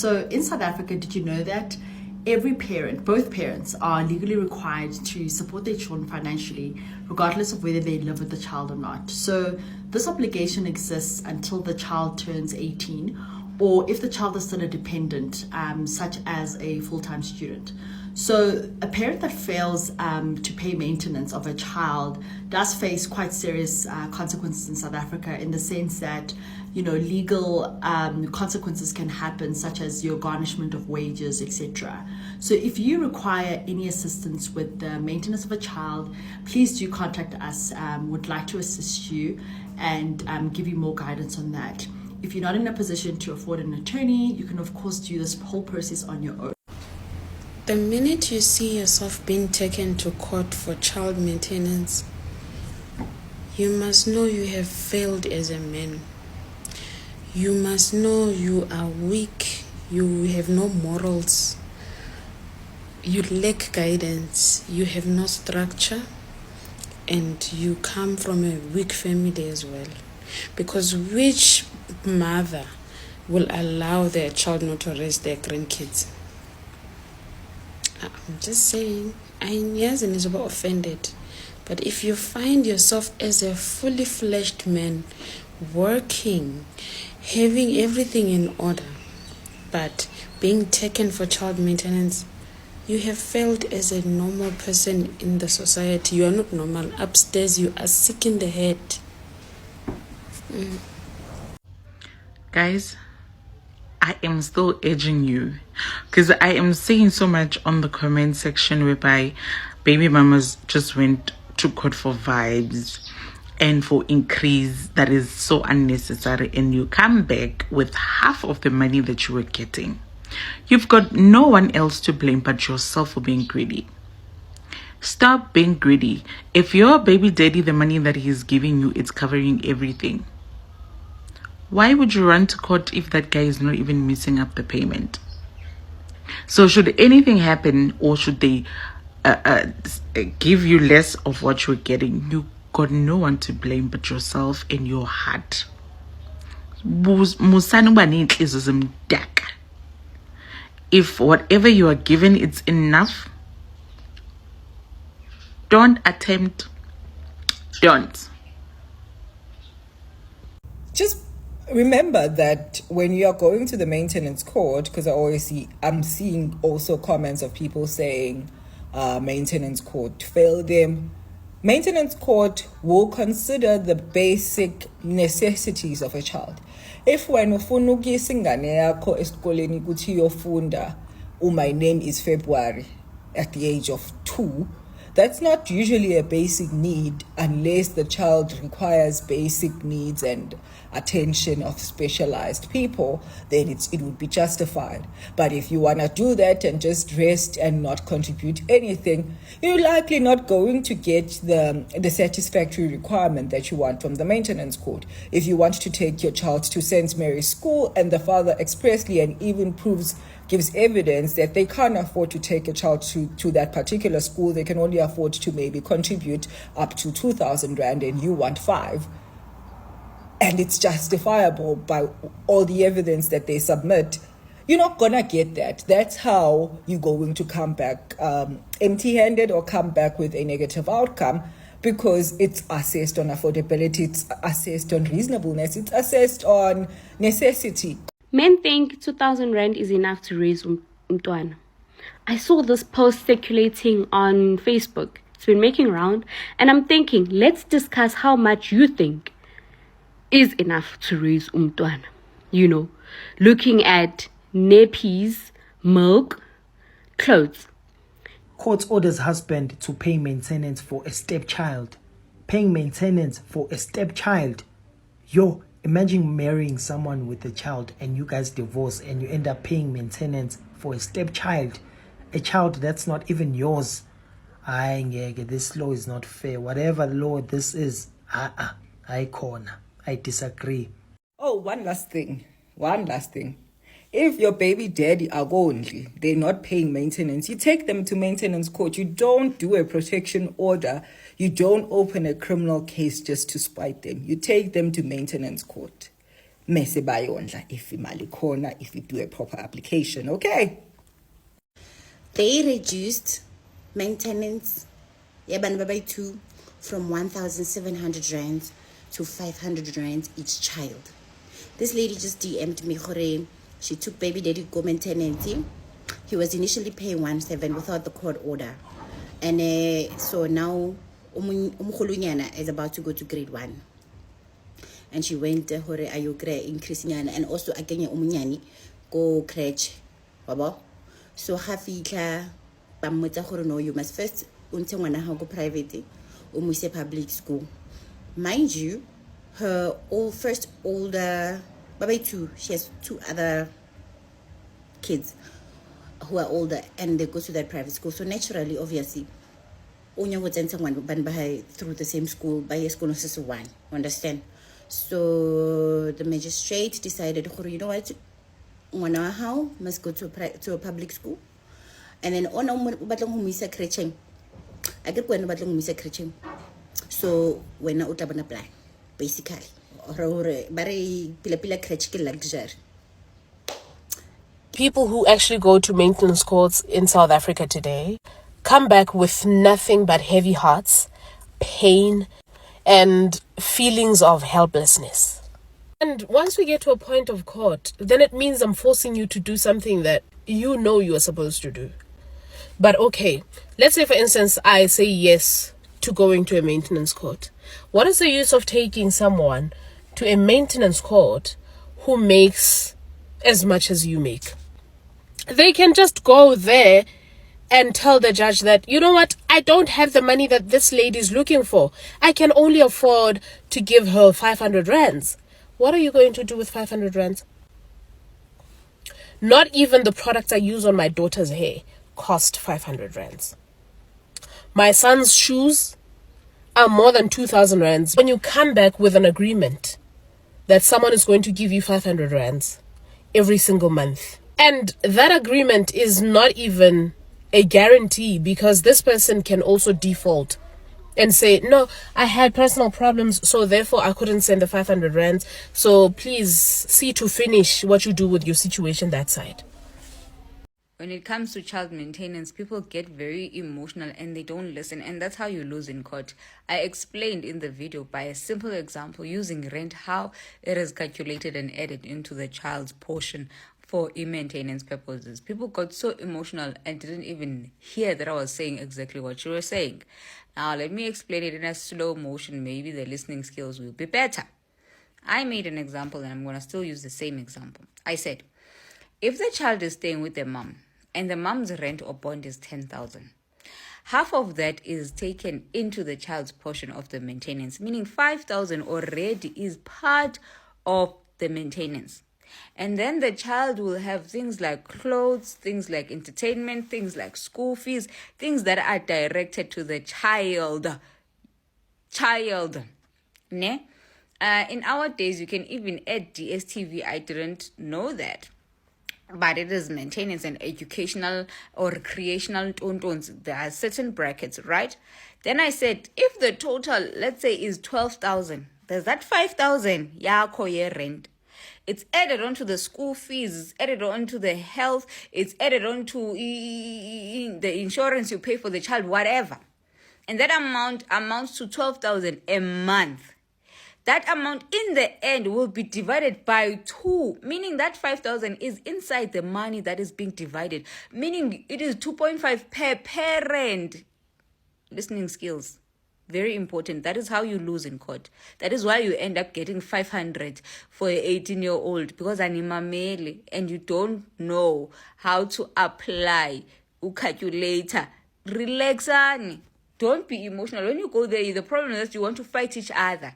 So in South Africa, did you know that every parent, both parents, are legally required to support their children financially, regardless of whether they live with the child or not? So this obligation exists until the child turns 18, or if the child is still a dependent, such as a full-time student. So a parent that fails to pay maintenance of a child does face quite serious consequences in South Africa, in the sense that, you know, legal consequences can happen, such as your garnishment of wages, etc. So if you require any assistance with the maintenance of a child, please do contact us. Would like to assist you and give you more guidance on that. If you're not in a position to afford an attorney, you can of course do this whole process on your own. The minute you see yourself being taken to court for child maintenance, you must know you have failed as a man. You must know you are weak, you have no morals, you lack guidance, you have no structure, and you come from a weak family as well. Because which mother will allow their child not to raise their grandkids? I'm just saying, yes, and is about offended. But if you find yourself as a fully fledged man, working, having everything in order, but being taken for child maintenance, you have failed as a normal person in the society. You are not normal. Upstairs, you are sick in the head. Guys, I am still urging you, because I am seeing so much on the comment section whereby baby mamas just went to court for vibes and for increase that is so unnecessary, and you come back with half of the money that you were getting. You've got no one else to blame but yourself for being greedy. Stop being greedy. If your baby daddy, the money that he's giving you, it's covering everything, why would you run to court if that guy is not even messing up the payment? So should anything happen, or should they give you less of what you're getting, you got no one to blame but yourself and your heart. If whatever you are given is enough, don't attempt. Don't. Just remember that when you are going to the maintenance court, because I'm seeing also comments of people saying maintenance court failed them. Maintenance court will consider the basic necessities of a child. If when ufuna ukuyisa ingane yakho esikoleni ukuthi iyofunda, my name is February at the age of 2, that's not usually a basic need unless the child requires basic needs and attention of specialized people, then it would be justified. But if you want to do that and just rest and not contribute anything, you're likely not going to get the satisfactory requirement that you want from the maintenance court. If you want to take your child to St. Mary's School and the father expressly and even gives evidence that they can't afford to take a child to that particular school, they can only afford to maybe contribute up to 2,000 Rand and you want 5, and it's justifiable by all the evidence that they submit, you're not gonna get that. That's how you're going to come back empty-handed or come back with a negative outcome, because it's assessed on affordability, it's assessed on reasonableness, it's assessed on necessity. Men think 2,000 Rand is enough to raise umntwana. I saw this post circulating on Facebook. It's been making round, and I'm thinking, let's discuss how much you think is enough to raise umntwana. You know, looking at nappies, milk, clothes. Court orders husband to pay maintenance for a stepchild. Paying maintenance for a stepchild. Yo, imagine marrying someone with a child and you guys divorce and you end up paying maintenance for a stepchild. A child that's not even yours. This law is not fair. Whatever law this is, I disagree. Oh, one last thing. If your baby daddy are only, they're not paying maintenance, you take them to maintenance court. You don't do a protection order. You don't open a criminal case just to spite them. You take them to maintenance court. mese bayondla if imali khona, if you do a proper application. Okay. They reduced maintenance two from 1,700 rands to 500 rands each child. This lady just DM'd me, Hore. She took baby daddy go maintenance. He was initially paying 1,700 without the court order. And so now Umkhulunyana is about to go to grade 1. And she went Hore ayogre increasing and also again umunyani go crèche. Baba. So hafitla bamotsa gore no, you must first unte ngwana ha go private o mo ise public school. Mind you, her older baby too, she has 2 other kids who are older and they go to that private school. So naturally, obviously, onya go tsentsa ngwana ban ba through the same school by school no se one. Understand? So the magistrate decided, you know what? Ngwana how must go to a public school, and then ona batlang ho mo isa crèche a ke kwena batlang ho mo isa crèche, so wena o tla bona apply basically or ba re pila crèche ke luxury. People who actually go to maintenance courts in South Africa today come back with nothing but heavy hearts, pain, and feelings of helplessness. And once we get to a point of court, then it means I'm forcing you to do something that you know you are supposed to do. But okay, let's say for instance, I say yes to going to a maintenance court. What is the use of taking someone to a maintenance court who makes as much as you make? They can just go there and tell the judge that, you know what, I don't have the money that this lady is looking for. I can only afford to give her 500 rands. What are you going to do with 500 rands? Not even the products I use on my daughter's hair cost 500 rands. My son's shoes are more than 2,000 rands. When you come back with an agreement that someone is going to give you 500 rands every single month, and that agreement is not even a guarantee because this person can also default and say, no, I had personal problems, so therefore I couldn't send the 500 rands. So please see to finish what you do with your situation that side. When it comes to child maintenance, people get very emotional and they don't listen, and that's how you lose in court. I explained in the video by a simple example using rent how it is calculated and added into the child's portion for maintenance purposes. People got so emotional and didn't even hear that I was saying exactly what you were saying. Now, let me explain it in a slow motion. Maybe the listening skills will be better. I made an example and I'm going to still use the same example. I said, if the child is staying with their mom and the mom's rent or bond is 10,000, half of that is taken into the child's portion of the maintenance, meaning 5,000 already is part of the maintenance. And then the child will have things like clothes, things like entertainment, things like school fees, things that are directed to the child. Ne? In our days, you can even add DSTV. I didn't know that. But it is maintenance and educational or recreational tontons. There are certain brackets, right? Then I said, if the total, let's say, is 12,000, there's that 5,000 yakho rent. It's added onto the school fees, it's added onto the health, it's added onto the insurance you pay for the child, whatever. And that amount amounts to 12,000 a month. That amount in the end will be divided by 2, meaning that 5,000 is inside the money that is being divided, meaning it is 2.5 per parent. Listening skills. Very important. That is how you lose in court. That is why you end up getting 500 for an 18-year-old because animamele and you don't know how to apply a calculator. Relax, Annie. Don't be emotional. When you go there, the problem is that you want to fight each other.